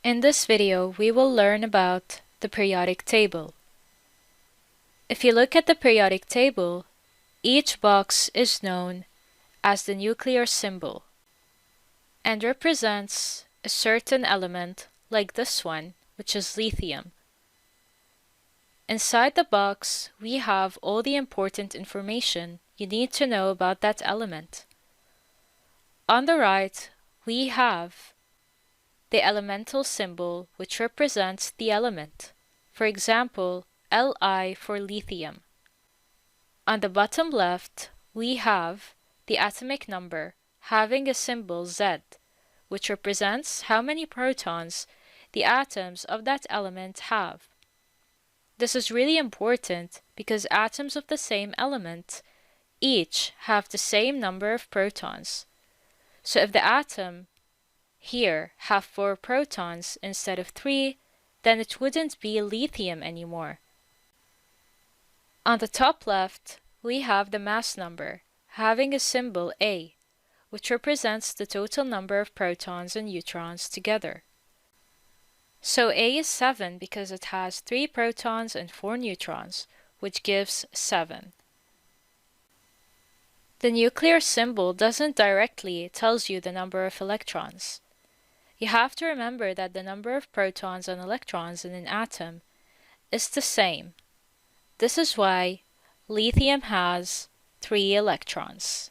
In this video, we will learn about the periodic table. If you look at the periodic table, each box is known as the nuclear symbol and represents a certain element like this one, which is lithium. Inside the box, we have all the important information you need to know about that element. On the right, we have the elemental symbol which represents the element. For example, Li for lithium. On the bottom left, we have the atomic number having a symbol Z, which represents how many protons the atoms of that element have. This is really important because atoms of the same element each have the same number of protons. So if the atom here have 4 protons instead of 3, then it wouldn't be lithium anymore. On the top left, we have the mass number, having a symbol A, which represents the total number of protons and neutrons together. So A is 7 because it has 3 protons and 4 neutrons, which gives 7. The nuclear symbol doesn't directly tell you the number of electrons. You have to remember that the number of protons and electrons in an atom is the same. This is why lithium has 3 electrons.